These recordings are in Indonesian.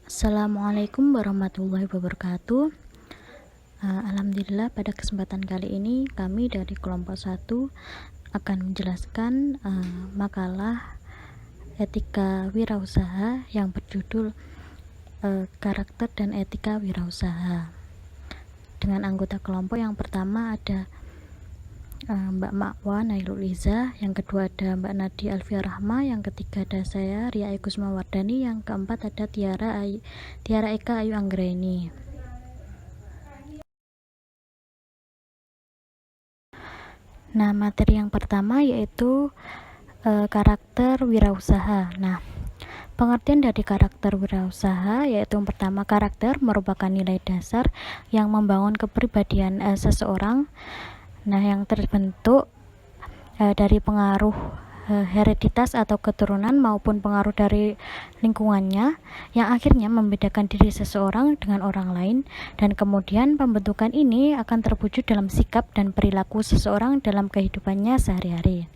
Assalamualaikum warahmatullahi wabarakatuh. Alhamdulillah pada kesempatan kali ini kami dari kelompok 1 akan menjelaskan makalah etika wirausaha yang berjudul karakter dan etika wirausaha. Dengan anggota kelompok yang pertama ada Mbak Makwa Nailul Iza, yang kedua ada Mbak Nadia Alfia Rahma, yang ketiga ada saya Ria Kusma Wardani, yang keempat ada Tiara Eka Ayu Anggraini. Nah, materi yang pertama yaitu karakter wirausaha. Nah, pengertian dari karakter wirausaha yaitu yang pertama, karakter merupakan nilai dasar yang membangun kepribadian seseorang. Nah, yang terbentuk dari pengaruh hereditas atau keturunan maupun pengaruh dari lingkungannya, yang akhirnya membedakan diri seseorang dengan orang lain, dan kemudian pembentukan ini akan terwujud dalam sikap dan perilaku seseorang dalam kehidupannya sehari-hari.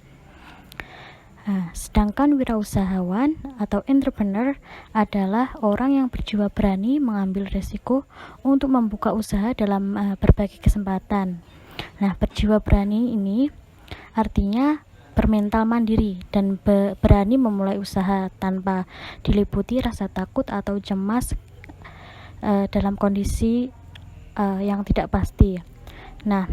Sedangkan wirausahawan atau entrepreneur adalah orang yang berjiwa berani mengambil resiko untuk membuka usaha dalam berbagai kesempatan. Nah, berjiwa berani ini artinya bermental mandiri dan berani memulai usaha tanpa diliputi rasa takut atau cemas dalam kondisi yang tidak pasti. Nah,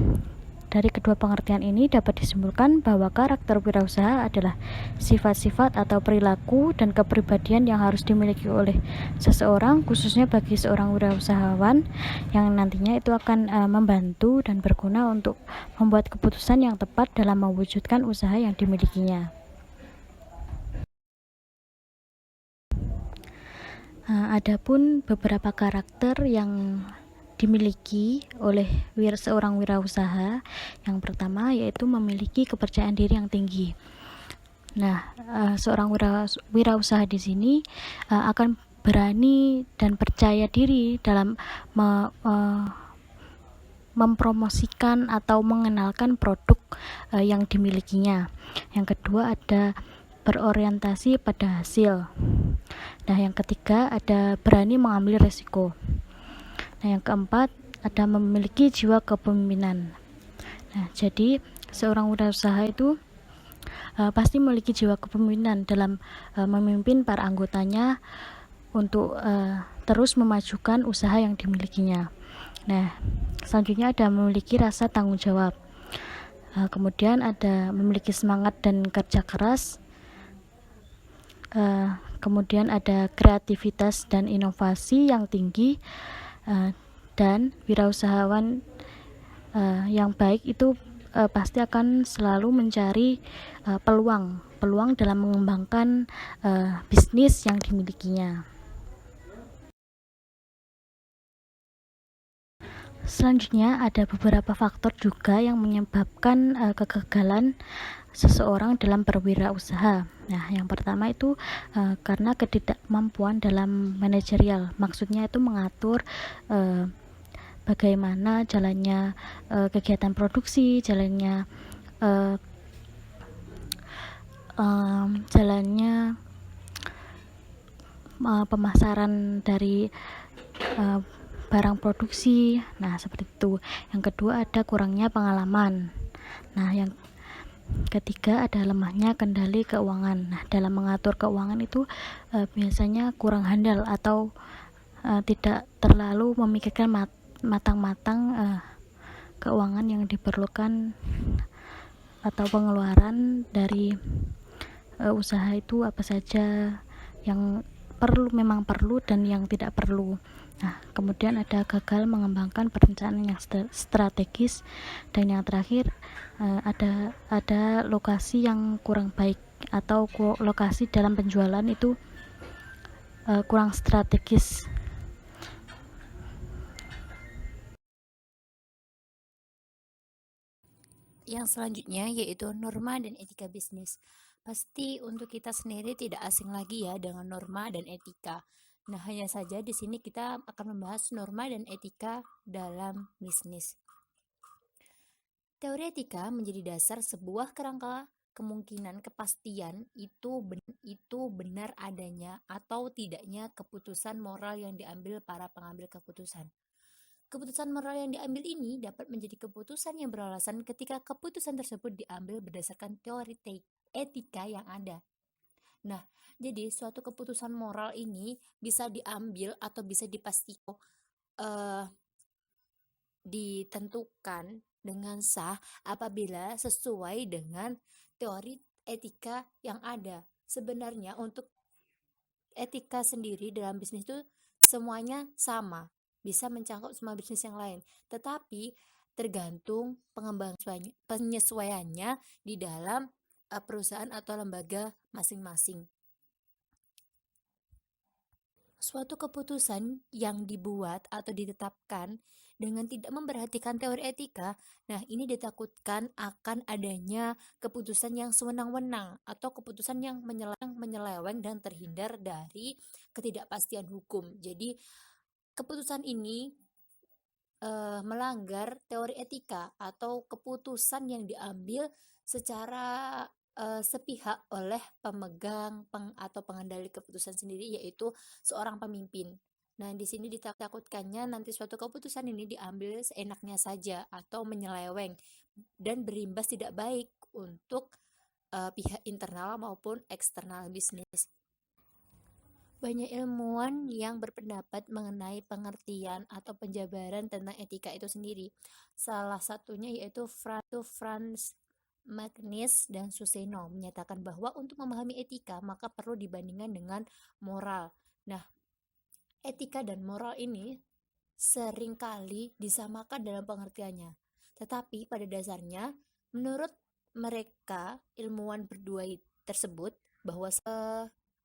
dari kedua pengertian ini dapat disimpulkan bahwa karakter wirausaha adalah sifat-sifat atau perilaku dan kepribadian yang harus dimiliki oleh seseorang, khususnya bagi seorang wirausahawan, yang nantinya itu akan membantu dan berguna untuk membuat keputusan yang tepat dalam mewujudkan usaha yang dimilikinya. Adapun beberapa karakter yang dimiliki oleh seorang wirausaha, yang pertama yaitu memiliki kepercayaan diri yang tinggi. Nah, seorang wirausaha di sini akan berani dan percaya diri dalam mempromosikan atau mengenalkan produk yang dimilikinya. Yang kedua ada berorientasi pada hasil. Nah, yang ketiga ada berani mengambil resiko. Nah, yang keempat ada memiliki jiwa kepemimpinan. Nah, jadi seorang wirausaha itu pasti memiliki jiwa kepemimpinan dalam memimpin para anggotanya untuk terus memajukan usaha yang dimilikinya. Nah, selanjutnya ada memiliki rasa tanggung jawab. Kemudian ada memiliki semangat dan kerja keras. Kemudian ada kreativitas dan inovasi yang tinggi. Dan wirausahawan yang baik itu pasti akan selalu mencari peluang dalam mengembangkan bisnis yang dimilikinya. Selanjutnya ada beberapa faktor juga yang menyebabkan kegagalan seseorang dalam berwirausaha. Nah, yang pertama itu karena ketidakmampuan dalam manajerial. Maksudnya itu mengatur bagaimana jalannya kegiatan produksi, jalannya pemasaran dari barang produksi. Nah, seperti itu. Yang kedua ada kurangnya pengalaman. Nah, yang ketiga ada lemahnya kendali keuangan. Nah, dalam mengatur keuangan itu biasanya kurang handal atau tidak terlalu memikirkan matang-matang keuangan yang diperlukan atau pengeluaran dari usaha itu apa saja yang memang perlu dan yang tidak perlu. Nah, kemudian ada gagal mengembangkan perencanaan yang strategis, dan yang terakhir ada lokasi yang kurang baik atau lokasi dalam penjualan itu kurang strategis. Yang selanjutnya yaitu norma dan etika bisnis. Pasti untuk kita sendiri tidak asing lagi ya dengan norma dan etika. Nah, hanya saja di sini kita akan membahas norma dan etika dalam bisnis. Teori etika menjadi dasar sebuah kerangka kemungkinan kepastian itu benar adanya atau tidaknya keputusan moral yang diambil para pengambil keputusan. Keputusan moral yang diambil ini dapat menjadi keputusan yang beralasan ketika keputusan tersebut diambil berdasarkan teori etika yang ada. Nah, jadi suatu keputusan moral ini bisa diambil atau bisa dipastikan ditentukan dengan sah apabila sesuai dengan teori etika yang ada. Sebenarnya untuk etika sendiri dalam bisnis itu semuanya sama, bisa mencakup semua bisnis yang lain, tetapi tergantung penyesuaiannya di dalam perusahaan atau lembaga masing-masing. Suatu keputusan yang dibuat atau ditetapkan dengan tidak memperhatikan teori etika, nah ini ditakutkan akan adanya keputusan yang sewenang-wenang atau keputusan yang menyeleweng dan terhindar dari ketidakpastian hukum. Jadi keputusan ini melanggar teori etika atau keputusan yang diambil secara sepihak oleh pemegang atau pengendali keputusan sendiri, yaitu seorang pemimpin. Nah, di sini ditakutkannya nanti suatu keputusan ini diambil seenaknya saja atau menyeleweng dan berimbas tidak baik untuk pihak internal maupun eksternal bisnis. Banyak ilmuwan yang berpendapat mengenai pengertian atau penjabaran tentang etika itu sendiri. Salah satunya yaitu Franz Magnus dan Suseno menyatakan bahwa untuk memahami etika maka perlu dibandingkan dengan moral. Nah, etika dan moral ini seringkali disamakan dalam pengertiannya. Tetapi pada dasarnya, menurut mereka ilmuwan berdua tersebut, bahwa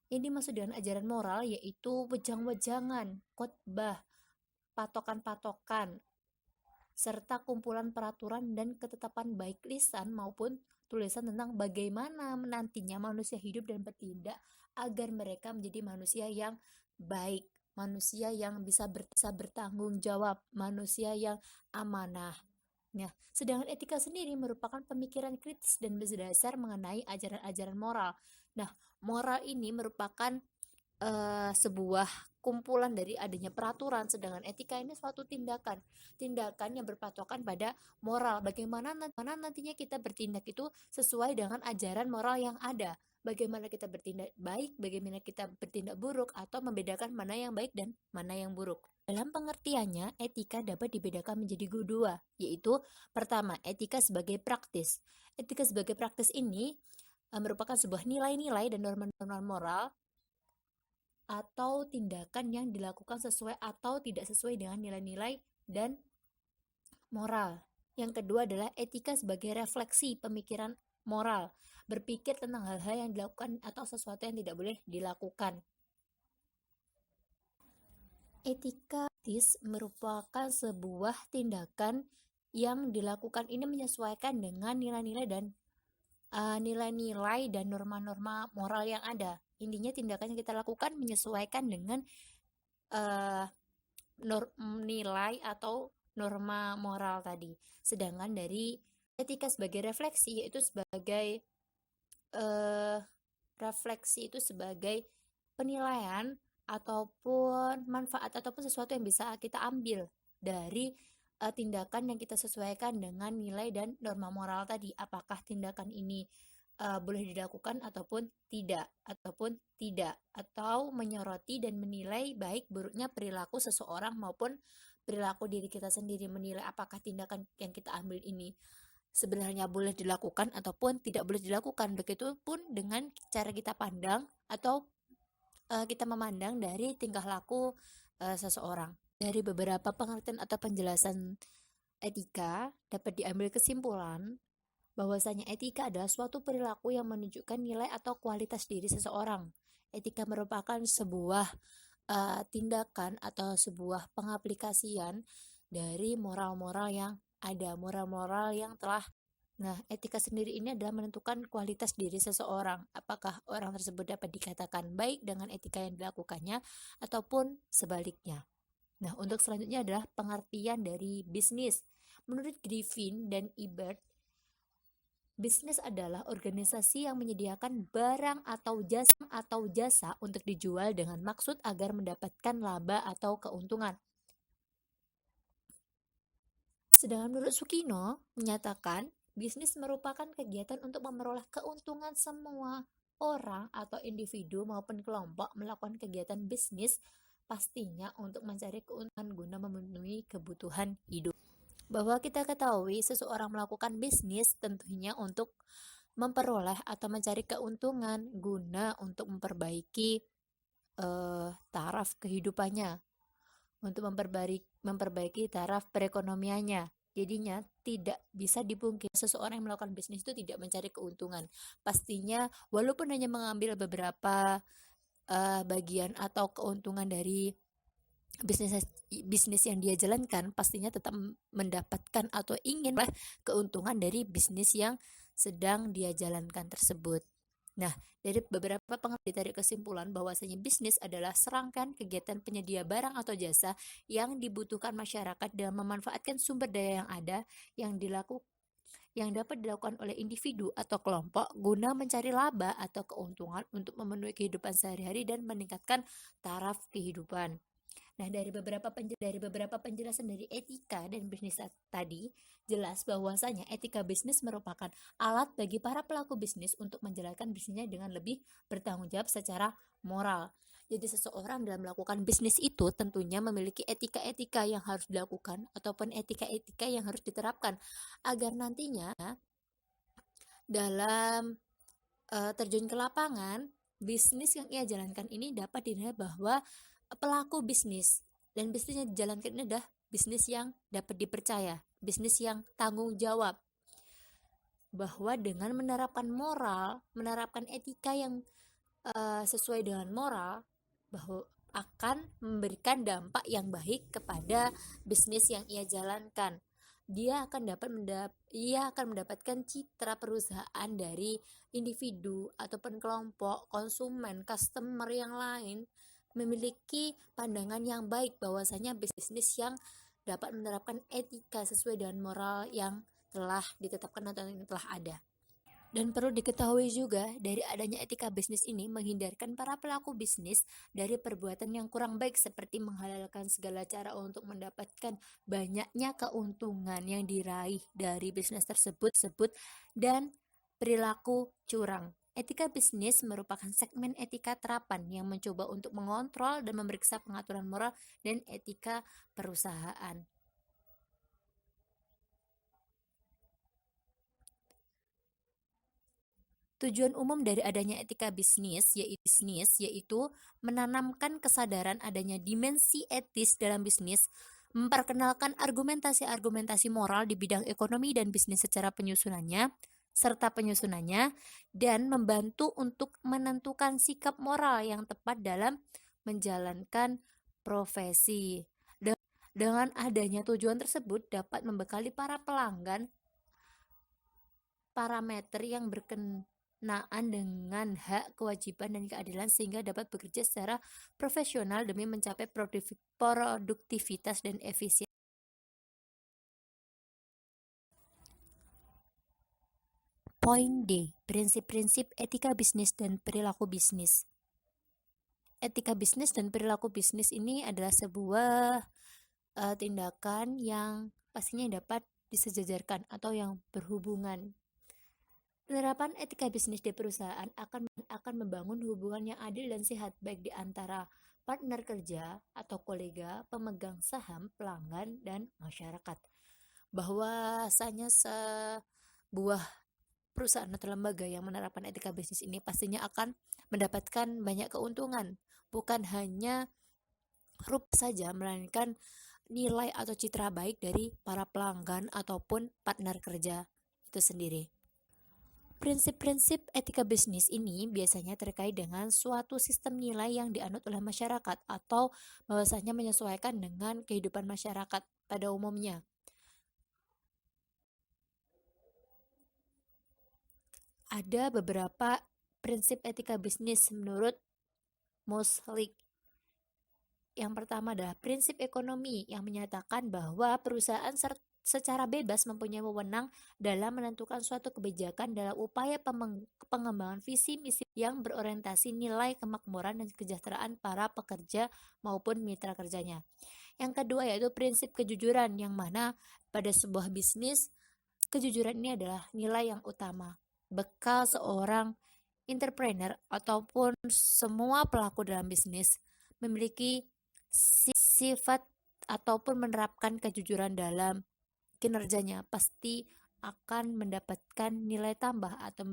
yang dimaksud dengan ajaran moral yaitu wejang-wejangan, khotbah, patokan-patokan, serta kumpulan peraturan dan ketetapan baik lisan maupun tulisan tentang bagaimana nantinya manusia hidup dan bertindak agar mereka menjadi manusia yang baik, manusia yang bisa bertanggung jawab, manusia yang amanah. Nah, sedangkan etika sendiri merupakan pemikiran kritis dan berdasar mengenai ajaran-ajaran moral. Nah, moral ini merupakan sebuah kumpulan dari adanya peraturan, sedangkan etika ini suatu tindakan yang berpatokan pada moral. Bagaimana nantinya kita bertindak itu sesuai dengan ajaran moral yang ada. Bagaimana kita bertindak baik, bagaimana kita bertindak buruk, atau membedakan mana yang baik dan mana yang buruk. Dalam pengertiannya, etika dapat dibedakan menjadi dua, yaitu pertama, etika sebagai praktis. Etika sebagai praktis ini merupakan sebuah nilai-nilai dan norma-norma moral atau tindakan yang dilakukan sesuai atau tidak sesuai dengan nilai-nilai dan moral. Yang kedua adalah etika sebagai refleksi pemikiran moral, berpikir tentang hal-hal yang dilakukan atau sesuatu yang tidak boleh dilakukan. Etika merupakan sebuah tindakan yang dilakukan ini menyesuaikan dengan nilai-nilai dan norma-norma moral yang ada. Intinya tindakan yang kita lakukan menyesuaikan dengan nilai atau norma moral tadi. Sedangkan dari etika sebagai refleksi yaitu sebagai penilaian ataupun manfaat ataupun sesuatu yang bisa kita ambil dari tindakan yang kita sesuaikan dengan nilai dan norma moral tadi. Apakah tindakan ini boleh dilakukan ataupun tidak, atau menyoroti dan menilai baik buruknya perilaku seseorang maupun perilaku diri kita sendiri, menilai apakah tindakan yang kita ambil ini sebenarnya boleh dilakukan ataupun tidak boleh dilakukan. Begitupun dengan cara kita pandang atau kita memandang dari tingkah laku seseorang. Dari beberapa pengertian atau penjelasan etika dapat diambil kesimpulan bahwasanya etika adalah suatu perilaku yang menunjukkan nilai atau kualitas diri seseorang. Etika merupakan sebuah tindakan atau sebuah pengaplikasian dari moral-moral yang ada, moral-moral yang telah. Nah, etika sendiri ini adalah menentukan kualitas diri seseorang. Apakah orang tersebut dapat dikatakan baik dengan etika yang dilakukannya ataupun sebaliknya. Nah, untuk selanjutnya adalah pengertian dari bisnis. Menurut Griffin dan Ebert, Bisnis adalah organisasi yang menyediakan barang atau jasa untuk dijual dengan maksud agar mendapatkan laba atau keuntungan. Sedangkan menurut Sukino menyatakan, bisnis merupakan kegiatan untuk memperoleh keuntungan. Semua orang atau individu maupun kelompok melakukan kegiatan bisnis pastinya untuk mencari keuntungan guna memenuhi kebutuhan hidup. Bahwa kita ketahui seseorang melakukan bisnis tentunya untuk memperoleh atau mencari keuntungan guna untuk memperbaiki taraf kehidupannya, untuk memperbaiki taraf perekonomiannya. Jadinya tidak bisa dipungkiri seseorang yang melakukan bisnis itu tidak mencari keuntungan. Pastinya walaupun hanya mengambil beberapa bagian atau keuntungan dari bisnis yang dia jalankan, pastinya tetap mendapatkan atau ingin keuntungan dari bisnis yang sedang dia jalankan tersebut. Nah, dari beberapa pengertian ditarik kesimpulan bahwasanya bisnis adalah serangkaian kegiatan penyedia barang atau jasa yang dibutuhkan masyarakat dalam memanfaatkan sumber daya yang ada yang dapat dilakukan oleh individu atau kelompok guna mencari laba atau keuntungan untuk memenuhi kehidupan sehari-hari dan meningkatkan taraf kehidupan. Nah, dari beberapa penjelasan dari etika dan bisnis tadi, jelas bahwasanya etika bisnis merupakan alat bagi para pelaku bisnis untuk menjalankan bisnisnya dengan lebih bertanggung jawab secara moral. Jadi seseorang dalam melakukan bisnis itu tentunya memiliki etika-etika yang harus dilakukan ataupun etika-etika yang harus diterapkan agar nantinya dalam terjun ke lapangan, bisnis yang ia jalankan ini dapat dinilai bahwa pelaku bisnis dan bisnis yang dijalankan ini adalah bisnis yang dapat dipercaya, bisnis yang tanggung jawab. Bahwa dengan menerapkan moral, menerapkan etika yang sesuai dengan moral, bahwa akan memberikan dampak yang baik kepada bisnis yang ia jalankan. Ia akan mendapatkan citra perusahaan dari individu ataupun kelompok konsumen, customer yang lain memiliki pandangan yang baik bahwasanya bisnis yang dapat menerapkan etika sesuai dengan moral yang telah ditetapkan atau yang telah ada. Dan perlu diketahui juga, dari adanya etika bisnis ini menghindarkan para pelaku bisnis dari perbuatan yang kurang baik seperti menghalalkan segala cara untuk mendapatkan banyaknya keuntungan yang diraih dari bisnis tersebut dan perilaku curang. Etika bisnis merupakan segmen etika terapan yang mencoba untuk mengontrol dan memeriksa pengaturan moral dan etika perusahaan. Tujuan umum dari adanya etika bisnis yaitu menanamkan kesadaran adanya dimensi etis dalam bisnis, memperkenalkan argumentasi-argumentasi moral di bidang ekonomi dan bisnis secara penyusunannya, dan membantu untuk menentukan sikap moral yang tepat dalam menjalankan profesi. Dengan adanya tujuan tersebut dapat membekali para pelanggan parameter yang berkenaan dengan hak, kewajiban, dan keadilan sehingga dapat bekerja secara profesional demi mencapai produktivitas dan efisiensi. Poin D, prinsip-prinsip etika bisnis dan perilaku bisnis. Etika bisnis dan perilaku bisnis ini adalah sebuah tindakan yang pastinya dapat disejajarkan atau yang berhubungan. Penerapan etika bisnis di perusahaan akan membangun hubungan yang adil dan sehat baik di antara partner kerja atau kolega, pemegang saham, pelanggan, dan masyarakat. Bahwasanya sebuah perusahaan atau lembaga yang menerapkan etika bisnis ini pastinya akan mendapatkan banyak keuntungan, bukan hanya rupiah saja, melainkan nilai atau citra baik dari para pelanggan ataupun partner kerja itu sendiri. Prinsip-prinsip etika bisnis ini biasanya terkait dengan suatu sistem nilai yang dianut oleh masyarakat atau bahwasanya menyesuaikan dengan kehidupan masyarakat pada umumnya. Ada beberapa prinsip etika bisnis menurut Moslik. Yang pertama adalah prinsip ekonomi yang menyatakan bahwa perusahaan secara bebas mempunyai wewenang dalam menentukan suatu kebijakan dalam upaya pengembangan visi misi yang berorientasi nilai kemakmuran dan kesejahteraan para pekerja maupun mitra kerjanya. Yang kedua yaitu prinsip kejujuran, yang mana pada sebuah bisnis kejujuran ini adalah nilai yang utama. Bekal seorang entrepreneur ataupun semua pelaku dalam bisnis memiliki sifat ataupun menerapkan kejujuran dalam kinerjanya, pasti akan mendapatkan nilai tambah atau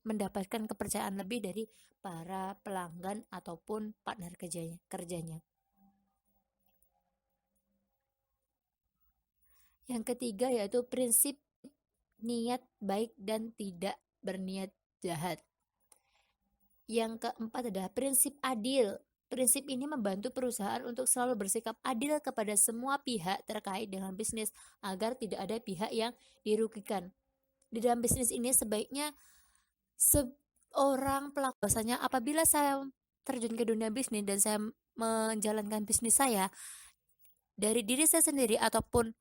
mendapatkan kepercayaan lebih dari para pelanggan ataupun partner kerjanya. Yang ketiga yaitu prinsip niat baik dan tidak berniat jahat. Yang keempat adalah prinsip adil. Prinsip ini membantu perusahaan untuk selalu bersikap adil kepada semua pihak terkait dengan bisnis agar tidak ada pihak yang dirugikan. Di dalam bisnis ini sebaiknya seorang pelaku, bahwasanya apabila saya terjun ke dunia bisnis dan saya menjalankan bisnis saya, dari diri saya sendiri ataupun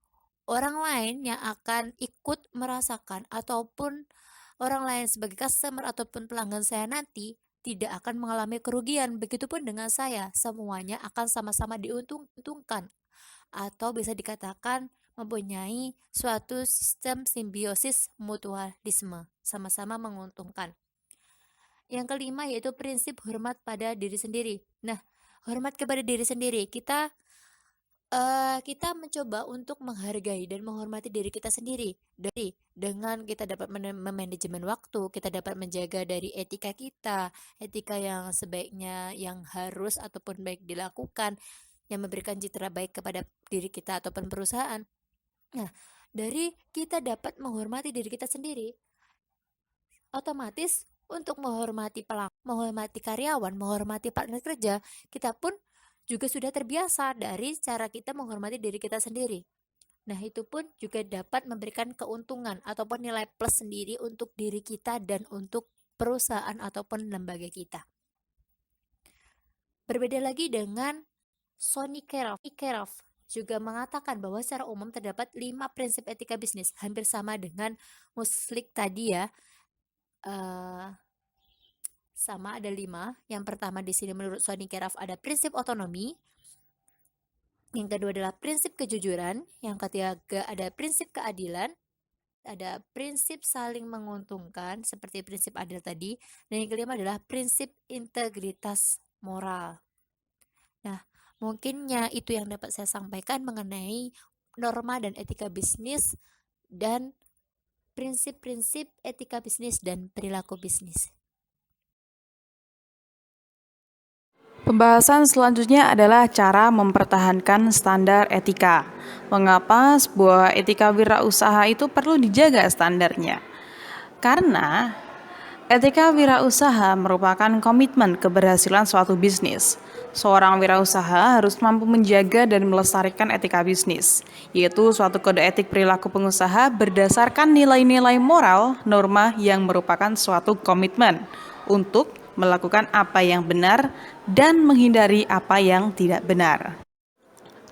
orang lain yang akan ikut merasakan ataupun orang lain sebagai customer ataupun pelanggan saya nanti tidak akan mengalami kerugian. Begitupun dengan saya, semuanya akan sama-sama diuntungkan atau bisa dikatakan mempunyai suatu sistem simbiosis mutualisme, sama-sama menguntungkan. Yang kelima yaitu prinsip hormat pada diri sendiri. Nah, hormat kepada diri sendiri, kita mencoba untuk menghargai dan menghormati diri kita sendiri. Dengan kita dapat memanajemen waktu, kita dapat menjaga dari etika kita, etika yang sebaiknya yang harus ataupun baik dilakukan, yang memberikan citra baik kepada diri kita ataupun perusahaan. Nah, dari kita dapat menghormati diri kita sendiri, otomatis untuk menghormati menghormati karyawan, menghormati partner kerja, kita pun juga sudah terbiasa dari cara kita menghormati diri kita sendiri. Nah, itu pun juga dapat memberikan keuntungan ataupun nilai plus sendiri untuk diri kita dan untuk perusahaan ataupun lembaga kita. Berbeda lagi dengan Sonny Kerov juga mengatakan bahwa secara umum terdapat 5 prinsip etika bisnis, hampir sama dengan Muslik tadi ya. Sama, ada 5. Yang pertama di sini menurut Sonny Kerov ada prinsip otonomi. Yang kedua adalah prinsip kejujuran. Yang ketiga ada prinsip keadilan. Ada prinsip saling menguntungkan seperti prinsip adil tadi. Dan yang kelima adalah prinsip integritas moral. Nah, mungkinnya itu yang dapat saya sampaikan mengenai norma dan etika bisnis dan prinsip-prinsip etika bisnis dan perilaku bisnis. Pembahasan selanjutnya adalah cara mempertahankan standar etika. Mengapa sebuah etika wirausaha itu perlu dijaga standarnya? Karena etika wirausaha merupakan komitmen keberhasilan suatu bisnis. Seorang wirausaha harus mampu menjaga dan melestarikan etika bisnis, yaitu suatu kode etik perilaku pengusaha berdasarkan nilai-nilai moral, norma yang merupakan suatu komitmen untuk melakukan apa yang benar dan menghindari apa yang tidak benar.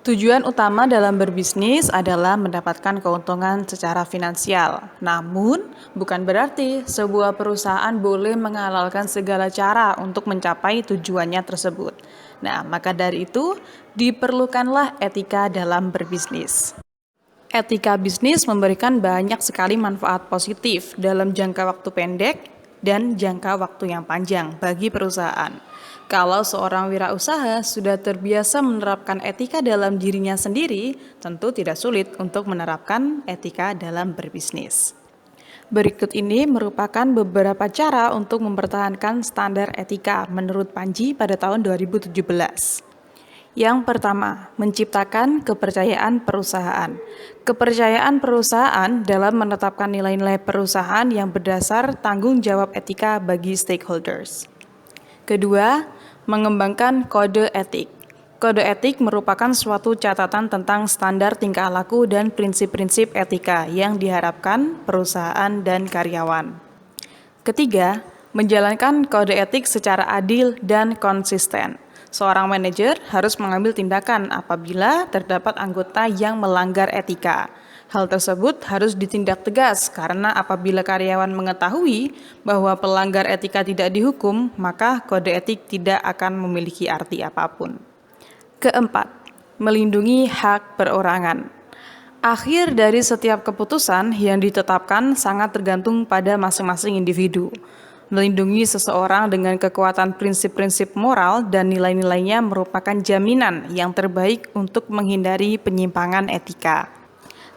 Tujuan utama dalam berbisnis adalah mendapatkan keuntungan secara finansial. Namun, bukan berarti sebuah perusahaan boleh menghalalkan segala cara untuk mencapai tujuannya tersebut. Nah, maka dari itu, diperlukanlah etika dalam berbisnis. Etika bisnis memberikan banyak sekali manfaat positif dalam jangka waktu pendek dan jangka waktu yang panjang bagi perusahaan. Kalau seorang wirausaha sudah terbiasa menerapkan etika dalam dirinya sendiri, tentu tidak sulit untuk menerapkan etika dalam berbisnis. Berikut ini merupakan beberapa cara untuk mempertahankan standar etika menurut Panji pada tahun 2017. Yang pertama, menciptakan kepercayaan perusahaan. Kepercayaan perusahaan dalam menetapkan nilai-nilai perusahaan yang berdasar tanggung jawab etika bagi stakeholders. Kedua, mengembangkan kode etik. Kode etik merupakan suatu catatan tentang standar tingkah laku dan prinsip-prinsip etika yang diharapkan perusahaan dan karyawan. Ketiga, menjalankan kode etik secara adil dan konsisten. Seorang manajer harus mengambil tindakan apabila terdapat anggota yang melanggar etika. Hal tersebut harus ditindak tegas karena apabila karyawan mengetahui bahwa pelanggar etika tidak dihukum, maka kode etik tidak akan memiliki arti apapun. Keempat, melindungi hak perorangan. Akhir dari setiap keputusan yang ditetapkan sangat tergantung pada masing-masing individu. Melindungi seseorang dengan kekuatan prinsip-prinsip moral dan nilai-nilainya merupakan jaminan yang terbaik untuk menghindari penyimpangan etika.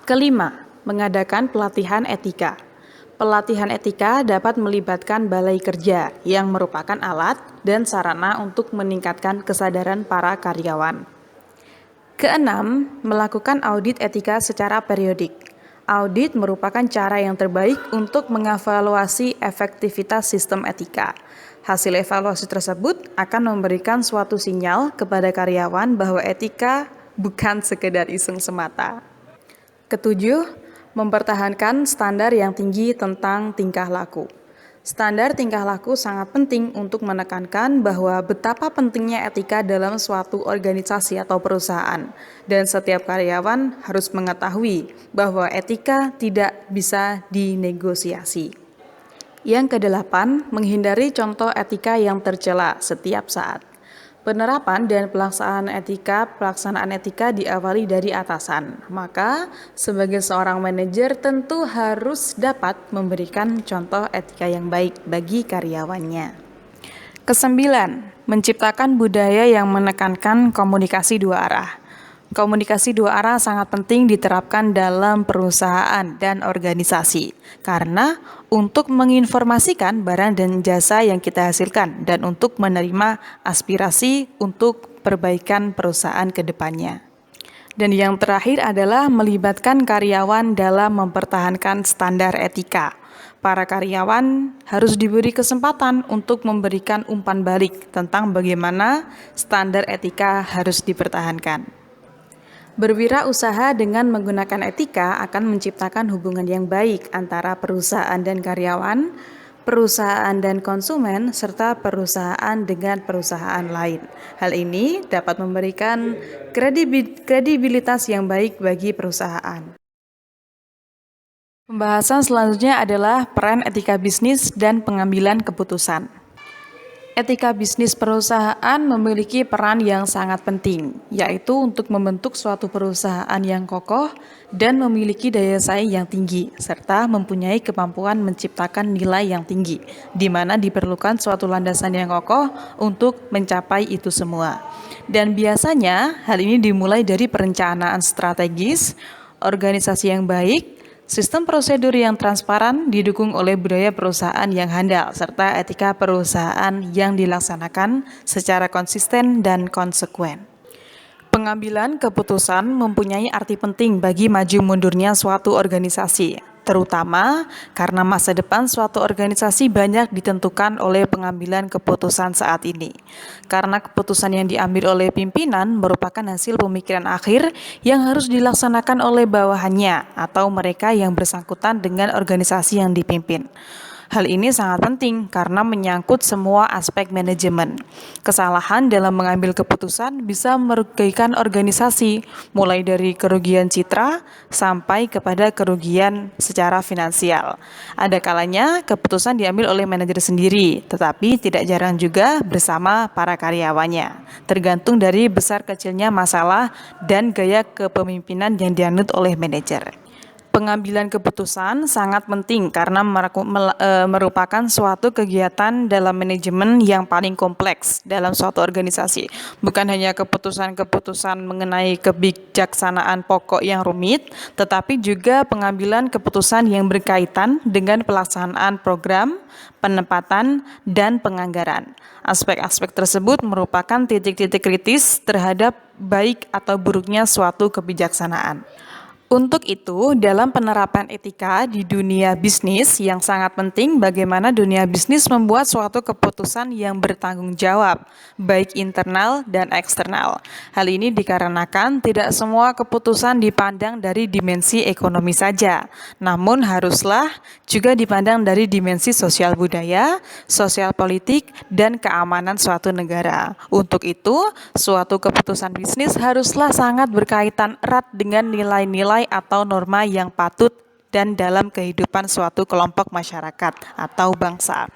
Kelima, mengadakan pelatihan etika. Pelatihan etika dapat melibatkan balai kerja yang merupakan alat dan sarana untuk meningkatkan kesadaran para karyawan. Keenam, melakukan audit etika secara periodik. Audit merupakan cara yang terbaik untuk mengevaluasi efektivitas sistem etika. Hasil evaluasi tersebut akan memberikan suatu sinyal kepada karyawan bahwa etika bukan sekedar iseng semata. Ketujuh, mempertahankan standar yang tinggi tentang tingkah laku. Standar tingkah laku sangat penting untuk menekankan bahwa betapa pentingnya etika dalam suatu organisasi atau perusahaan, dan setiap karyawan harus mengetahui bahwa etika tidak bisa dinegosiasi. Yang kedelapan, menghindari contoh etika yang tercela setiap saat. Penerapan dan pelaksanaan etika diawali dari atasan. Maka, sebagai seorang manajer tentu harus dapat memberikan contoh etika yang baik bagi karyawannya. Kesembilan, menciptakan budaya yang menekankan komunikasi dua arah. Komunikasi dua arah sangat penting diterapkan dalam perusahaan dan organisasi karena untuk menginformasikan barang dan jasa yang kita hasilkan dan untuk menerima aspirasi untuk perbaikan perusahaan ke depannya. Dan yang terakhir adalah melibatkan karyawan dalam mempertahankan standar etika. Para karyawan harus diberi kesempatan untuk memberikan umpan balik tentang bagaimana standar etika harus dipertahankan. Berwirausaha dengan menggunakan etika akan menciptakan hubungan yang baik antara perusahaan dan karyawan, perusahaan dan konsumen, serta perusahaan dengan perusahaan lain. Hal ini dapat memberikan kredibilitas yang baik bagi perusahaan. Pembahasan selanjutnya adalah peran etika bisnis dan pengambilan keputusan. Etika bisnis perusahaan memiliki peran yang sangat penting, yaitu untuk membentuk suatu perusahaan yang kokoh dan memiliki daya saing yang tinggi, serta mempunyai kemampuan menciptakan nilai yang tinggi, di mana diperlukan suatu landasan yang kokoh untuk mencapai itu semua. Dan biasanya hal ini dimulai dari perencanaan strategis, organisasi yang baik, sistem prosedur yang transparan didukung oleh budaya perusahaan yang handal, serta etika perusahaan yang dilaksanakan secara konsisten dan konsekuen. Pengambilan keputusan mempunyai arti penting bagi maju mundurnya suatu organisasi, terutama karena masa depan suatu organisasi banyak ditentukan oleh pengambilan keputusan saat ini. Karena keputusan yang diambil oleh pimpinan merupakan hasil pemikiran akhir yang harus dilaksanakan oleh bawahannya atau mereka yang bersangkutan dengan organisasi yang dipimpin. Hal ini sangat penting karena menyangkut semua aspek manajemen. Kesalahan dalam mengambil keputusan bisa merugikan organisasi, mulai dari kerugian citra sampai kepada kerugian secara finansial. Ada kalanya keputusan diambil oleh manajer sendiri, tetapi tidak jarang juga bersama para karyawannya. Tergantung dari besar kecilnya masalah dan gaya kepemimpinan yang dianut oleh manajer. Pengambilan keputusan sangat penting karena merupakan suatu kegiatan dalam manajemen yang paling kompleks dalam suatu organisasi. Bukan hanya keputusan-keputusan mengenai kebijaksanaan pokok yang rumit, tetapi juga pengambilan keputusan yang berkaitan dengan pelaksanaan program, penempatan, dan penganggaran. Aspek-aspek tersebut merupakan titik-titik kritis terhadap baik atau buruknya suatu kebijaksanaan. Untuk itu, dalam penerapan etika di dunia bisnis yang sangat penting bagaimana dunia bisnis membuat suatu keputusan yang bertanggung jawab, baik internal dan eksternal. Hal ini dikarenakan tidak semua keputusan dipandang dari dimensi ekonomi saja, namun haruslah juga dipandang dari dimensi sosial budaya, sosial politik, dan keamanan suatu negara. Untuk itu, suatu keputusan bisnis haruslah sangat berkaitan erat dengan nilai-nilai nilai atau norma yang patut dan dalam kehidupan suatu kelompok masyarakat atau bangsa.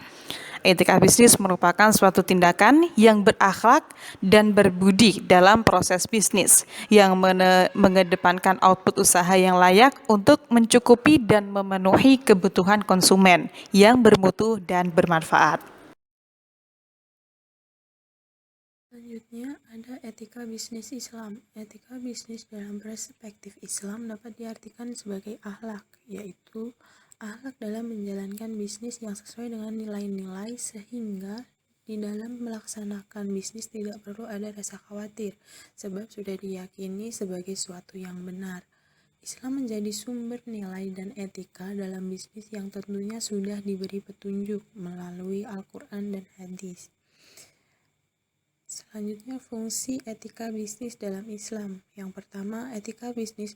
Etika bisnis merupakan suatu tindakan yang berakhlak dan berbudi dalam proses bisnis, yang mengedepankan output usaha yang layak untuk mencukupi dan memenuhi kebutuhan konsumen yang bermutu dan bermanfaat. Selanjutnya ada etika bisnis Islam. Etika bisnis dalam perspektif Islam dapat diartikan sebagai akhlak, yaitu akhlak dalam menjalankan bisnis yang sesuai dengan nilai-nilai sehingga di dalam melaksanakan bisnis tidak perlu ada rasa khawatir, sebab sudah diyakini sebagai suatu yang benar. Islam menjadi sumber nilai dan etika dalam bisnis yang tentunya sudah diberi petunjuk melalui Al-Quran dan hadis. Selanjutnya, fungsi etika bisnis dalam Islam. Yang pertama, etika bisnis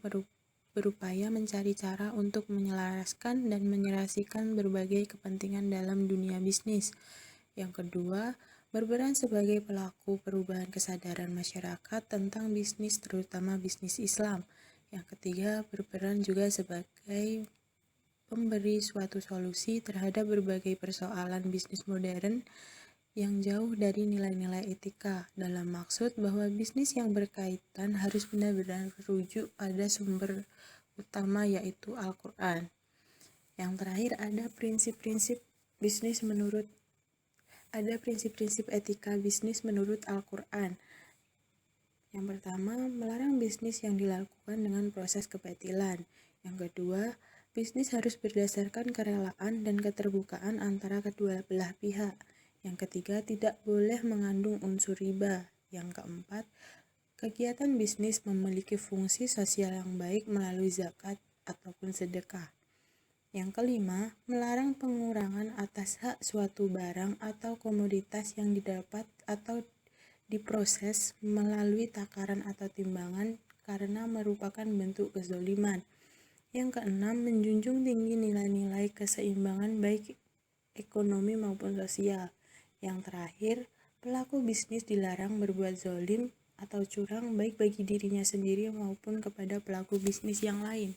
berupaya mencari cara untuk menyelaraskan dan menyelesaikan berbagai kepentingan dalam dunia bisnis. Yang kedua, berperan sebagai pelaku perubahan kesadaran masyarakat tentang bisnis, terutama bisnis Islam. Yang ketiga, berperan juga sebagai pemberi suatu solusi terhadap berbagai persoalan bisnis modern yang jauh dari nilai-nilai etika, dalam maksud bahwa bisnis yang berkaitan harus benar-benar merujuk pada sumber utama, yaitu Al-Quran. Yang terakhir ada prinsip-prinsip etika bisnis menurut Al-Quran. Yang pertama, melarang bisnis yang dilakukan dengan proses kebatilan. Yang kedua, bisnis harus berdasarkan kerelaan dan keterbukaan antara kedua belah pihak. Yang ketiga, tidak boleh mengandung unsur riba. Yang keempat, kegiatan bisnis memiliki fungsi sosial yang baik melalui zakat ataupun sedekah. Yang kelima, melarang pengurangan atas hak suatu barang atau komoditas yang didapat atau diproses melalui takaran atau timbangan karena merupakan bentuk kezaliman. Yang keenam, menjunjung tinggi nilai-nilai keseimbangan baik ekonomi maupun sosial. Yang terakhir, pelaku bisnis dilarang berbuat zalim atau curang baik bagi dirinya sendiri maupun kepada pelaku bisnis yang lain.